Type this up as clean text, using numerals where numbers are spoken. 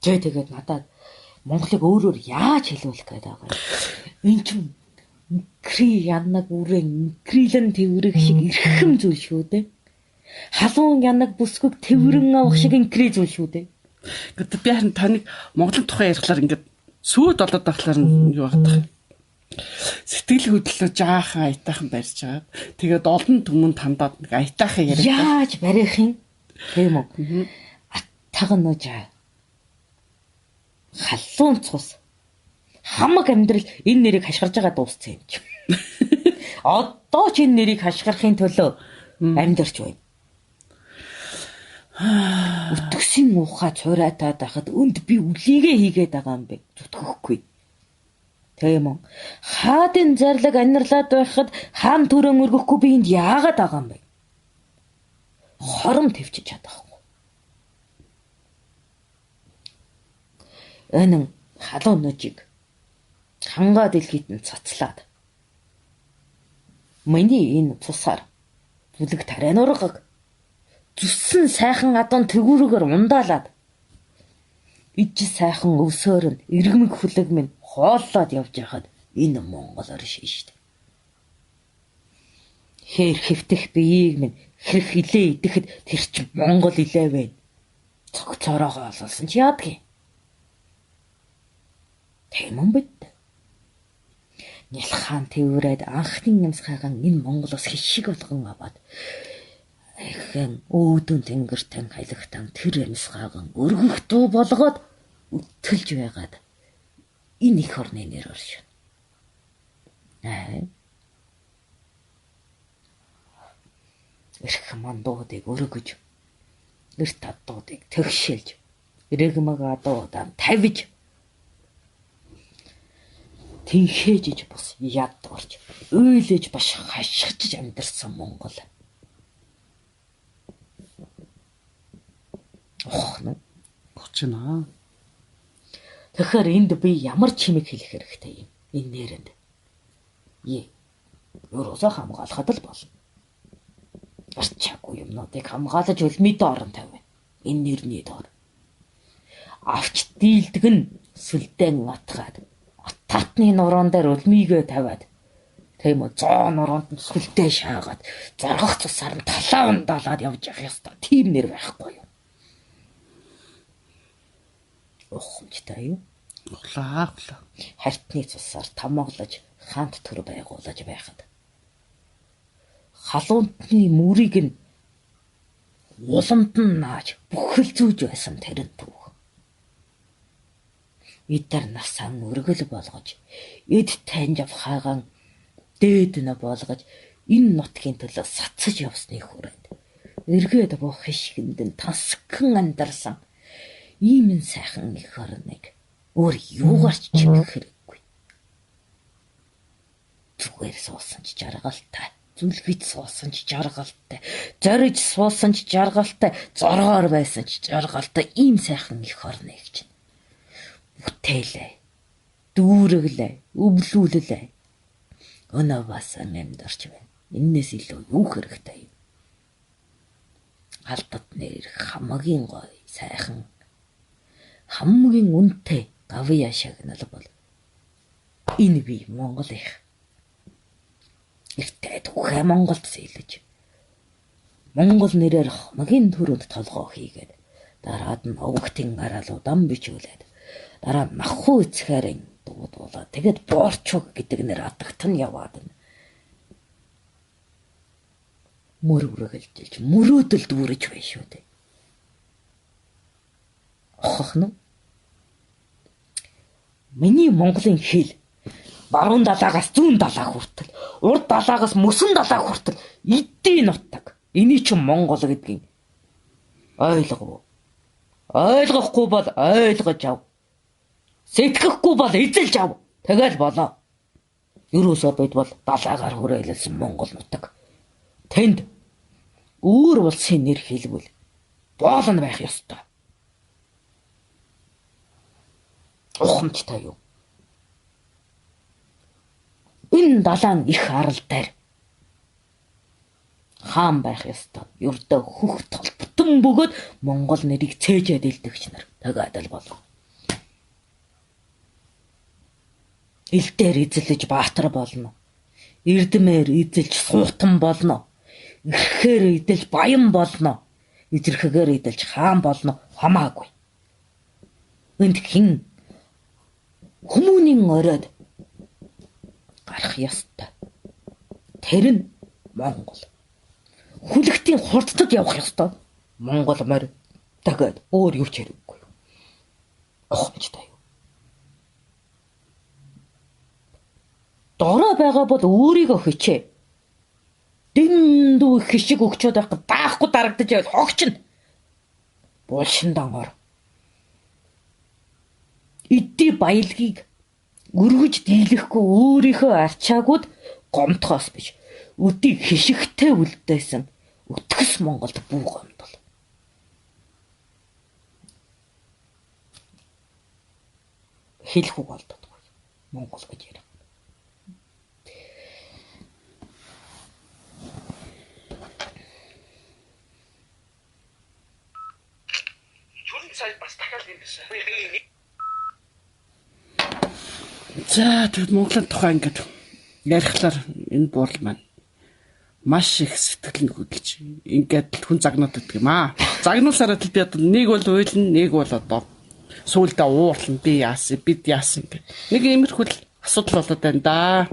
Тэгээд надад Монголыг өөрөөр яаж хэлүүлэх гээд байгаа юм. Энд чинь икри янаг үрэн икрилэн тэрэг шиг эрхэм зүйл шүү дээ. Халуун янаг бүсгүг тэрэн авах шиг икри зүйл шүү дээ. Гэтэл би харин таныг Монголын тухай ярихлаар ингээд сүйд болоод байхлаар юу бодох. Сэтгэл хөдлөлөө жаахан аятайхан барьж байгаа. Тэгээд олон түмэн тандаад нэг аятайхан яриад. Яаж барих юм? Тийм үү? Аттаган ножаа. Халуун цус. Хамаг амьдрал энэ нэрийг хашгирж байгаа дууссан юм чи. Одоо ч энэ нэрийг хашгирахын төлөө амьдарч байна. Өтгсөн ухаа цураатаад байхад өнд би үлийгээ хийгээд байгаа юм бэ. Зүтгэхгүй. Тийм үү? Хаадын зарлаг анерлаад байхад хаан төрөн өргөхгүй би энд яагаад байгаа юм бэ? Хором твчиж чадахгүй. Энэ халуун ножиг хангаа дэлхийд нь цацлаад. Миний энэ цусаар бүлэг тариан ургаг зүссэн сайхан адуун тэгүргээр ундаалаад иж сайхан өвсөөр нь иргэмэг хүлэг минь хооллоод явж байхад энэ Монгол орш шүү дээ. Хээр хэвтэх биеийг минь хэрэг хилээ идэхэд тэр чинь Монгол илээ вэ. Цог цороогоо олсон чи яадгийг. Тийм юм бит. Нялхан тэрвэрэд анхны нямсгайган энэ Монголоос хишиг болгон аваад хэн өөдөн тэнгэртэн хаягтан тэр нямсгайган өргөх дуу болгоод үтгэлж байгаад энэ их орны нэр оршин. Эрх мандуудыг өргөж, эрт адуудыг тэгшэлж, рэгмэг адуудан тавиж тэнхээжиж бас яд орж, уйлж баш хашгиж амьдэрсэн Монгол. Нэ. Гочнаа. Тэгэхээр энд би ямар чимэг хэлэх хэрэгтэй юм энэ нээрэнд. Ерөөсөө хамгаалахад л болно. Арчаагүй юмнуудыг хамгаалаж өлмөд орон тавина. Энэ нэрний доор. Авч дийлдэг нь сүлдэн атгаад татны нуруунд дээр өлмийгээ тавиад тийм үү 100 нуруунд нь сүлдээ шаагаад зоргох цусаар нь талаа ундаалаад явж явах ёстой. Тийм нэр байхгүй юу? Ухамжтай юу? Улаа. Хартны цусаар тамоглож хаант төр байгуулж байхад халуунтны мөрийг нь уламд нь нааж бүхэл зүүж байсан тэрэн түүх. Эдэр насаа өргөл болгож эд таньж авхаагаан дээд нь болгож энэ нутгийн төлөө сацж явсны хүрээнд эргээд буух хишгэнд нь тасган андарсан ийм сайхан их орныг өөр юугаарч чимэх хэрэггүй. Зүгээр суусан ч жаргалтай, зүлгэж суусан ч жаргалтай, зориж суусан ч жаргалтай, зоргоор байсан ч жаргалтай ийм сайхан их орныг чинь. Бүтээлээ, дүүрэглээ, өвлүүлээ. Өнөө бас амьдарч байна. Эннээс илүү юу хэрэгтэй юм? Алдад нэр хамгийн гоё, сайхан, хамгийн үнэтэй гавья шагнал бол энэ би Монгол их. Эртээ түүхээ Монголд сэлж. Монгол нэрээр хамгийн түрүүнд толгоо хийгээд дараад нь овогтын гараалуу дам бичүүлээд дараа нь махуу эцгээрэн дуудуулаад тэгээд боорчуг гэдэг нэр атагт нь яваад байна. Мөр үргэлжилж мөрөөдөл дүүрэж байна шүү дээ. Охно. Миний Монголын хэл баруун далаагаас зүүн далаа хүртэл, урд далаагаас мөсөн далаа хүртэл эдийн нутаг. Эний чинь Монгол гэдгийг ойлгов. Ойлгохгүй бол ойлгож ав. Сэтгэхгүй бол эзэлж ав. Тэгэл болоо. Ерөөсөө бид бол далаагаар хүрээлсэн Монгол нутаг. Тэнд өөр улсын нэр хэлбэл боолн байх ёстой. Ухамжтай юу? Энэ далайн их арал дээр хаан байх ёстой. Ердөө хөх толботон бөгөөд Монгол нэрийг цээжээд илтгэж нар. Тэгээд л болов. Элдээр эзэлж баатар болно. Эрдмээр эзэлж суутан болно. Ирэхээр эдэлж баян болно. Эзэрхэгээр эдэлж хаан болно. Хамаагүй. Энд хэн хүмүүний оройд гарах ёстой. Тэр нь Монгол. Хүлэгтийн хурцад явах ёстой. Монгол морь дахиад өөр юу ч хэрэггүй. Ухамжтай юу. Дорой байгаа бол өөрийгөө хичээ. Дэндүү их хишиг өгчөөд байх даахгүй дарагдаж байвал хогчно. Булшиндан ор. Эдди баялагийг өргөж дийлэхгүй өөрийнхөө арчаагууд гомдохоос биш. Өдийг хишигтэй үлдээсэн өтгөс Монголд бүү гомдол. Хэлэх үг болдодгүй. Монгол гэж ярих. Сая бас дахиад юм шиг. За тэгвэл Монголын тухай ингээд ярихлаар энэ буурал маань маш их сэтгэл нь хөдөлж ингээд хүн загнаад байдаг юм аа. Загнуулсараа л би одоо нэг бол уйлна, нэг бол одоо сүүлдээ уурлна, би яасан, бид яасан гэх. Нэг иймэрхүү асуудал болоод байна да.